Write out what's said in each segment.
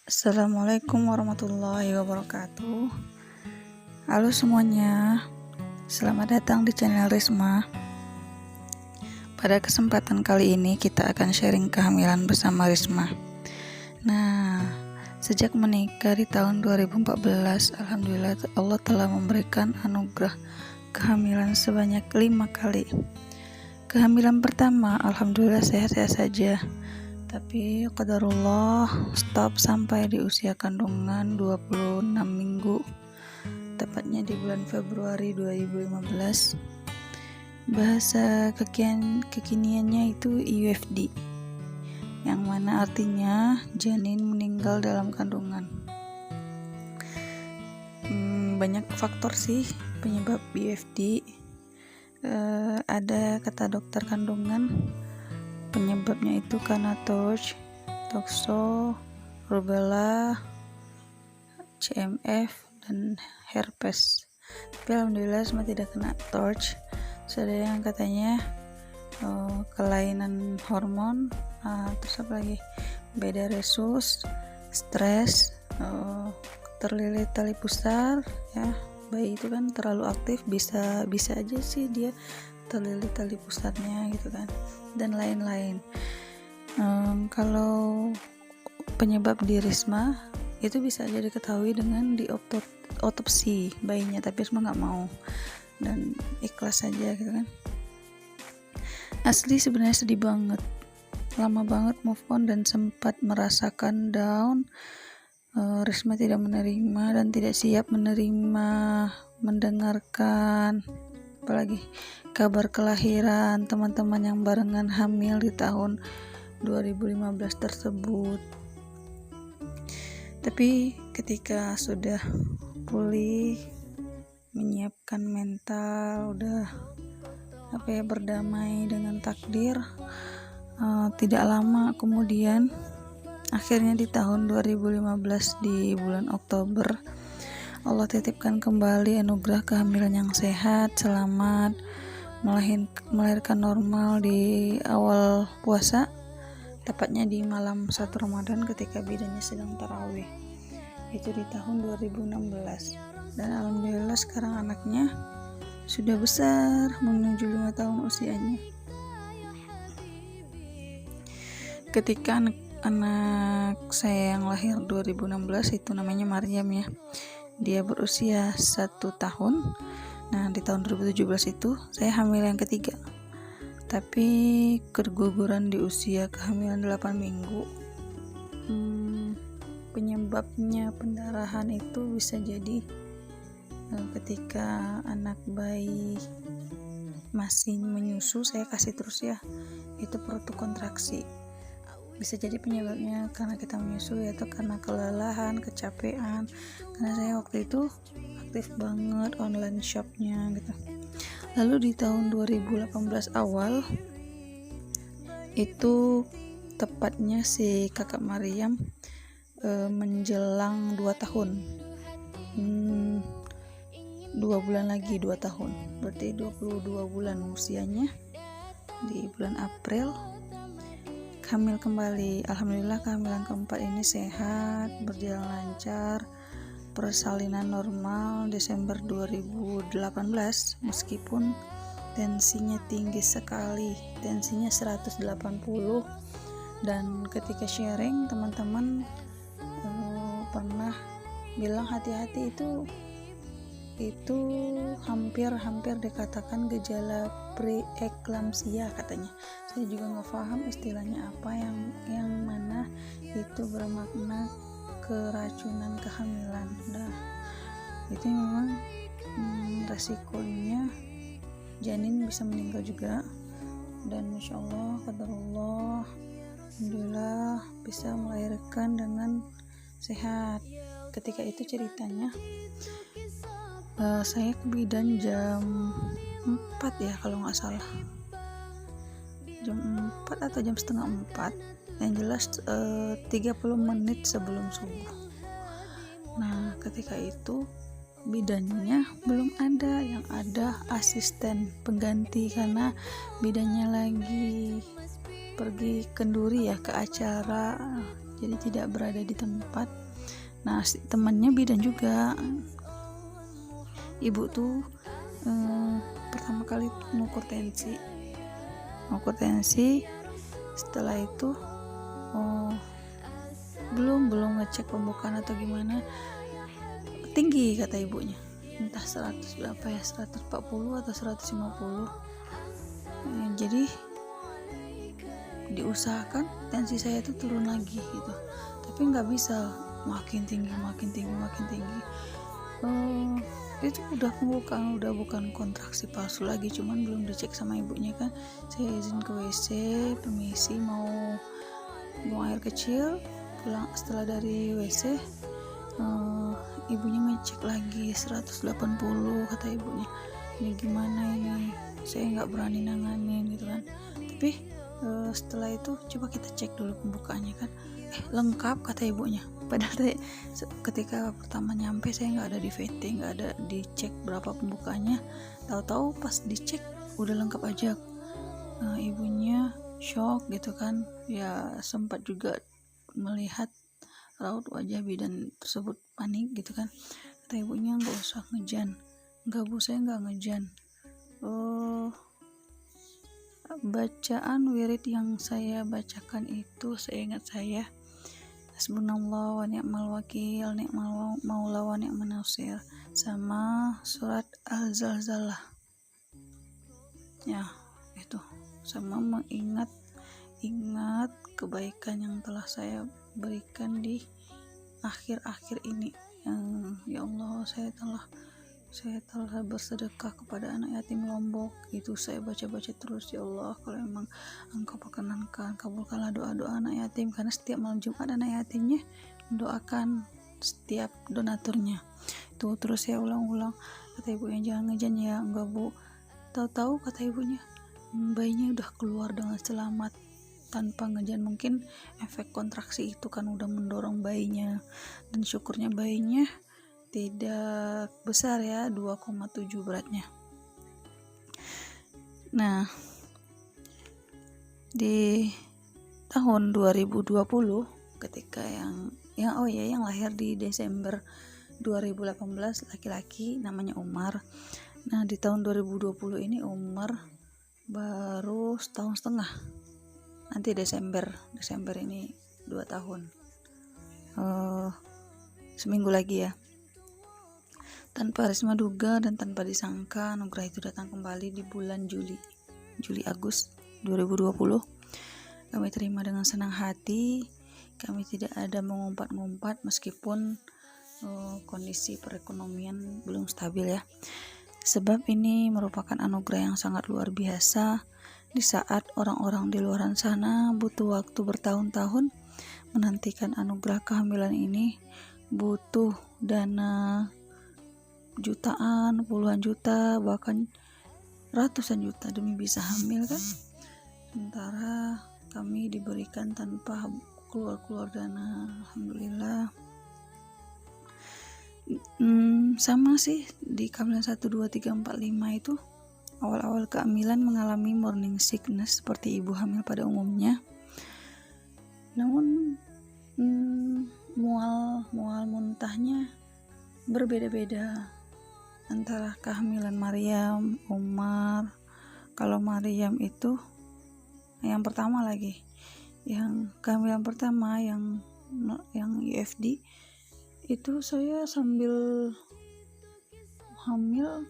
Assalamualaikum warahmatullahi wabarakatuh. Halo semuanya, selamat datang di channel Risma. Pada kesempatan kali ini kita akan sharing kehamilan bersama Risma. Nah, sejak menikah di tahun 2014, Alhamdulillah Allah telah memberikan anugerah kehamilan sebanyak 5 kali. Kehamilan pertama Alhamdulillah sehat-sehat saja, tapi qadarullah stop sampai di usia kandungan 26 minggu, tepatnya di bulan Februari 2015. Bahasa kekiniannya itu IUFD, yang mana artinya janin meninggal dalam kandungan. Banyak faktor sih penyebab IUFD. Ada kata dokter kandungan, penyebabnya itu karena torch, toxo, rubella, CMF, dan herpes. Tapi alhamdulillah semua tidak kena torch. Ada yang katanya kelainan hormon, terus apa lagi, beda resus, stres, terlilit tali pusar, ya bayi itu kan terlalu aktif, bisa aja sih dia terlilit tali pusarnya gitu kan, dan lain-lain. Kalau penyebab di Risma itu bisa aja diketahui dengan di otopsi bayinya, tapi Risma nggak mau dan ikhlas saja gitu kan. Asli sebenarnya sedih banget, lama banget move on dan sempat merasakan down. Risma tidak menerima dan tidak siap menerima, mendengarkan apalagi kabar kelahiran teman-teman yang barengan hamil di tahun 2015 tersebut. Tapi ketika sudah pulih, menyiapkan mental, udah berdamai dengan takdir, tidak lama kemudian akhirnya di tahun 2015 di bulan Oktober Allah titipkan kembali anugerah kehamilan yang sehat, selamat, melahirkan normal di awal puasa, tepatnya di malam 1 Ramadan ketika bidannya sedang tarawih. Itu di tahun 2016. Dan alhamdulillah sekarang anaknya sudah besar, menuju 5 tahun usianya. Ketika anak saya yang lahir 2016 itu namanya Maryam ya, dia berusia 1 tahun. Nah di tahun 2017 itu saya hamil yang ketiga, tapi keguguran di usia kehamilan 8 minggu. Penyebabnya pendarahan itu bisa jadi ketika anak bayi masih menyusu, saya kasih terus ya, itu perut kontraksi. Bisa jadi penyebabnya karena kita menyusui atau karena kelelahan, kecapean. Karena saya waktu itu aktif banget online shopnya gitu. Lalu di tahun 2018 awal itu tepatnya si kakak Maryam menjelang 2 tahun. 2 bulan lagi 2 tahun. Berarti 22 bulan usianya di bulan April. Hamil kembali. Alhamdulillah kehamilan keempat ini sehat, berjalan lancar, persalinan normal Desember 2018, meskipun tensinya tinggi sekali, tensinya 180, dan ketika sharing teman-teman pernah bilang hati-hati, itu hampir dikatakan gejala preeklamsia katanya. Saya juga nggak paham istilahnya apa, yang mana itu bermakna keracunan kehamilan. Nah itu memang resikonya janin bisa meninggal juga, dan insya Allah qadarullah alhamdulillah bisa melahirkan dengan sehat. Ketika itu ceritanya saya ke bidan jam 4 ya kalau nggak salah, jam 4 atau jam setengah 4, yang jelas 30 menit sebelum subuh. Nah ketika itu bidannya belum ada, yang ada asisten pengganti karena bidannya lagi pergi kenduri ya, ke acara, jadi tidak berada di tempat. Nah temannya bidan juga. Ibu tuh pertama kali mengukur tensi, setelah itu belum ngecek pembukaan atau gimana, tinggi kata ibunya, entah 100 berapa ya, 140 atau 150. Jadi diusahakan tensi saya itu turun lagi gitu, tapi nggak bisa, makin tinggi. Itu udah pembukaan, udah bukan kontraksi palsu lagi, cuman belum dicek sama ibunya kan. Saya izin ke WC, permisi mau air kecil, pulang setelah dari WC ibunya ngecek lagi 180, kata ibunya. Ini gimana ini, saya nggak berani nanganin gitu kan. Tapi setelah itu coba kita cek dulu pembukaannya kan, lengkap kata ibunya. Padahal ketika pertama nyampe saya nggak ada di VT, nggak ada dicek berapa pembukaannya. Tahu-tahu pas dicek udah lengkap aja. Ibunya shock gitu kan ya, sempat juga melihat raut wajah bidan tersebut, panik gitu kan. Kata ibunya, nggak usah ngejan. Nggak bu, saya nggak ngejan. Bacaan wirid yang saya bacakan itu seingat saya, Hasbunallah wa ni'mal wakil, ni'mal maula wa ni'man nasir, sama surat Al-Zalzalah. Ya, itu. Sama mengingat kebaikan yang telah saya berikan di akhir-akhir ini. Ya Allah, saya telah bersedekah kepada anak yatim Lombok. Itu saya baca-baca terus, ya Allah, kalau memang Engkau perkenankan, kabulkanlah doa-doa anak yatim, karena setiap malam Jumat anak yatimnya mendoakan setiap donaturnya. Itu terus saya ulang-ulang. Kata ibunya, jangan ngejan ya. Enggak bu. Tahu-tahu kata ibunya, bayinya udah keluar dengan selamat tanpa ngejan. Mungkin efek kontraksi itu kan udah mendorong bayinya, dan syukurnya bayinya tidak besar ya, 2,7 beratnya. Nah, di tahun 2020 ketika yang lahir di Desember 2018 laki-laki namanya Umar. Nah, di tahun 2020 ini Umar baru setahun setengah. Nanti Desember ini 2 tahun. Seminggu lagi ya. Tanpa risma duga dan tanpa disangka, anugerah itu datang kembali di bulan Juli-Agustus 2020. Kami terima dengan senang hati. Kami tidak ada mengumpat-ngumpat meskipun kondisi perekonomian belum stabil ya. Sebab ini merupakan anugerah yang sangat luar biasa di saat orang-orang di luar sana butuh waktu bertahun-tahun menantikan anugerah kehamilan ini, butuh dana jutaan, puluhan juta, bahkan ratusan juta demi bisa hamil kan. Sementara kami diberikan tanpa keluar dana, alhamdulillah. Sama sih di kehamilan 1, 2, 3, 4, 5 itu awal-awal kehamilan mengalami morning sickness seperti ibu hamil pada umumnya. Namun mual muntahnya berbeda-beda antara kehamilan Maryam, Umar. Kalau Maryam itu yang pertama lagi, yang kehamilan pertama yang IFD itu saya sambil hamil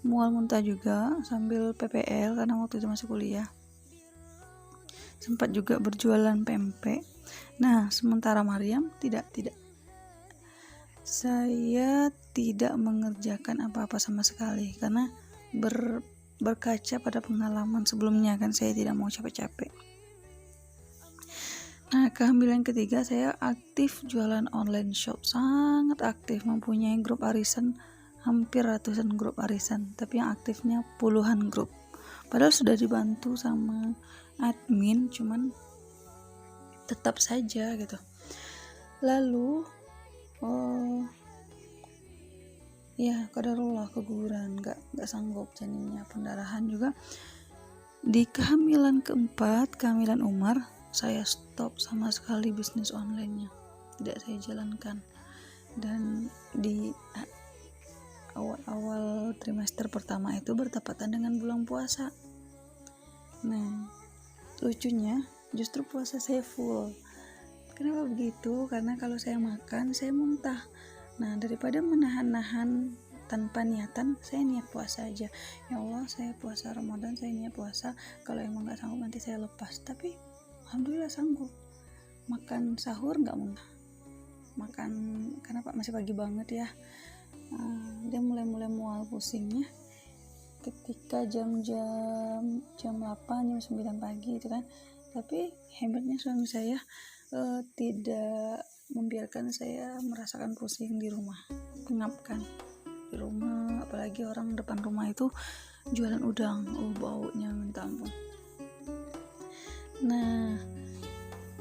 mual muntah juga, sambil PPL karena waktu itu masih kuliah. Sempat juga berjualan pempek. Nah, sementara Maryam tidak. Saya tidak mengerjakan apa-apa sama sekali karena berkaca pada pengalaman sebelumnya kan, saya tidak mau capek-capek. Nah, kehamilan ketiga saya aktif jualan online shop, sangat aktif, mempunyai grup arisan, hampir ratusan grup arisan, tapi yang aktifnya puluhan grup. Padahal sudah dibantu sama admin, cuman tetap saja gitu. Lalu ya qadarullah, keguguran, nggak sanggup janinnya, pendarahan juga. Di kehamilan keempat, kehamilan Umar, saya stop sama sekali bisnis online-nya, tidak saya jalankan. Dan di awal-awal trimester pertama itu bertepatan dengan bulan puasa. Nah, lucunya justru puasa saya full. Kenapa begitu? Karena kalau saya makan, saya muntah. Nah, daripada menahan-nahan tanpa niatan, saya niat puasa aja. Ya Allah, saya puasa Ramadan, saya niat puasa. Kalau emang gak sanggup nanti saya lepas. Tapi alhamdulillah sanggup. Makan sahur gak muntah. Makan, karena Pak masih pagi banget ya. Dia mulai mual pusingnya ketika jam 8, jam 9 pagi itu kan. Tapi hebatnya suami saya tidak membiarkan saya merasakan pusing di rumah. Pengapkan di rumah, apalagi orang depan rumah itu jualan udang, baunya minta ampun. Nah,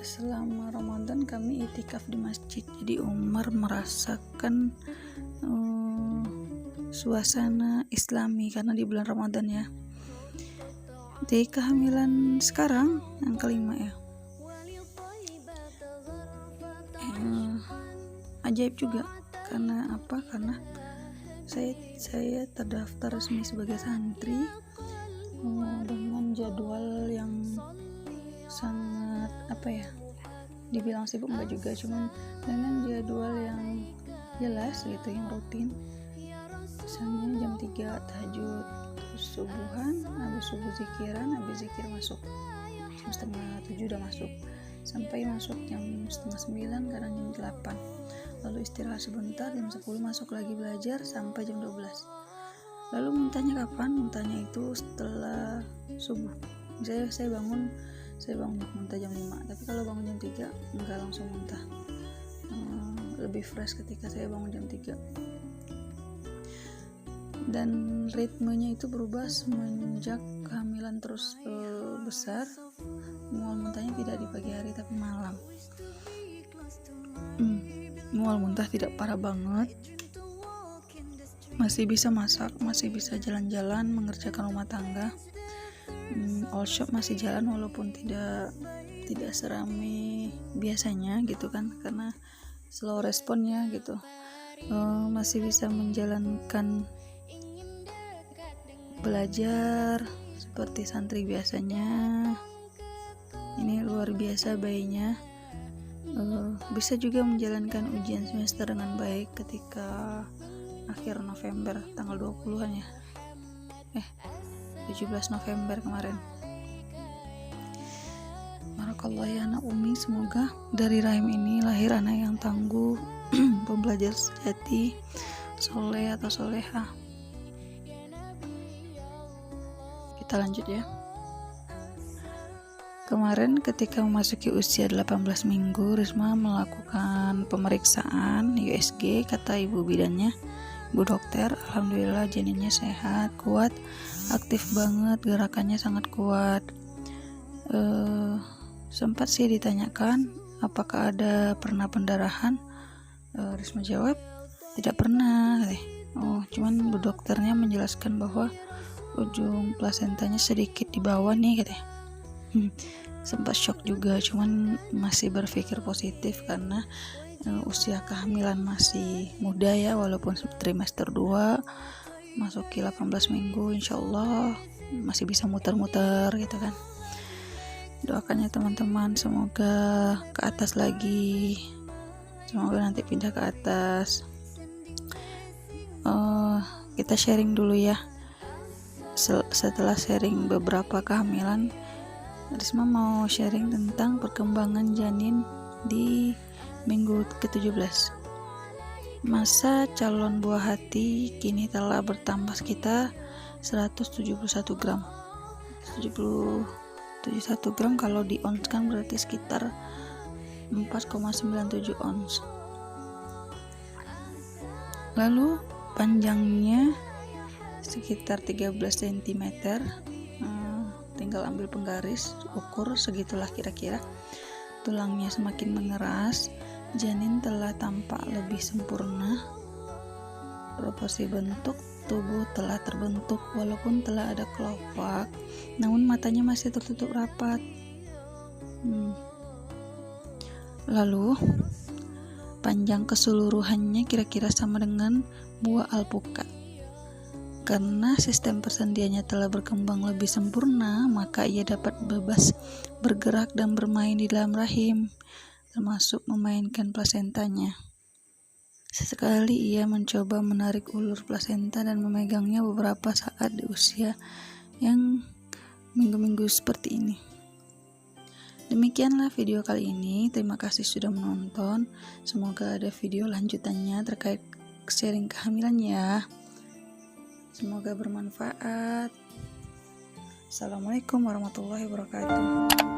selama Ramadan kami itikaf di masjid, jadi Umar merasakan suasana islami karena di bulan Ramadan ya. Di kehamilan sekarang yang kelima ya, ajaib juga. Karena apa? Karena saya terdaftar resmi sebagai santri dengan jadwal yang sangat dibilang sibuk enggak juga, cuman dengan jadwal yang jelas gitu, yang rutin. Misalnya jam 3 tahajud, terus subuhan, habis subuh zikiran, habis zikir masuk jam setengah 7 udah masuk, sampai masuk jam setengah 9, kadang jam 8, lalu istirahat sebentar, jam 10 masuk lagi belajar sampai jam 12. Lalu muntahnya kapan? Muntahnya itu setelah subuh. Misalnya saya bangun muntah jam 5, tapi kalau bangun jam 3 enggak langsung muntah. Lebih fresh ketika saya bangun jam 3. Dan ritmenya itu berubah semenjak kehamilan terus besar. Mual muntahnya tidak di pagi hari tapi malam. Mual muntah tidak parah banget, masih bisa masak, masih bisa jalan-jalan, mengerjakan rumah tangga. All shop masih jalan walaupun tidak serame biasanya gitu kan, karena slow responnya gitu. Masih bisa menjalankan belajar seperti santri biasanya. Ini luar biasa bayinya. Bisa juga menjalankan ujian semester dengan baik ketika akhir November, tanggal 20-an ya 17 November kemarin. Barakallah ya anak Umi, semoga dari rahim ini lahir anak yang tangguh, pembelajar sejati, soleh atau solehah. Kita lanjut ya. Kemarin ketika memasuki usia 18 minggu, Risma melakukan pemeriksaan USG, kata ibu bidannya, ibu dokter, alhamdulillah janinnya sehat, kuat, aktif banget, gerakannya sangat kuat. Sempat sih ditanyakan apakah ada pernah pendarahan. Risma jawab tidak pernah. Cuman bu dokternya menjelaskan bahwa ujung plasentanya sedikit di bawah nih katanya. Sempat shock juga, cuman masih berpikir positif karena usia kehamilan masih muda ya, walaupun trimester 2 masuki 18 minggu, insyaallah masih bisa muter-muter gitu kan. Doakannya teman-teman semoga ke atas lagi, semoga nanti pindah ke atas. Kita sharing dulu ya. Setelah sharing beberapa kehamilan, Risma mau sharing tentang perkembangan janin di minggu ke-17. Masa calon buah hati kini telah bertambah sekitar 171 gram. 71 gram kalau di ons kan berarti sekitar 4,97 ons. Lalu panjangnya sekitar 13 cm. Tinggal ambil penggaris, ukur segitulah kira-kira. Tulangnya semakin mengeras, janin telah tampak lebih sempurna, proporsi bentuk tubuh telah terbentuk. Walaupun telah ada kelopak, namun matanya masih tertutup rapat. Lalu panjang keseluruhannya kira-kira sama dengan buah alpukat. Karena sistem persendiannya telah berkembang lebih sempurna, maka ia dapat bebas bergerak dan bermain di dalam rahim, termasuk memainkan plasentanya. Sesekali ia mencoba menarik ulur plasenta dan memegangnya beberapa saat di usia yang minggu-minggu seperti ini. Demikianlah video kali ini. Terima kasih sudah menonton. Semoga ada video lanjutannya terkait sharing kehamilan ya. Semoga bermanfaat. Assalamualaikum warahmatullahi wabarakatuh.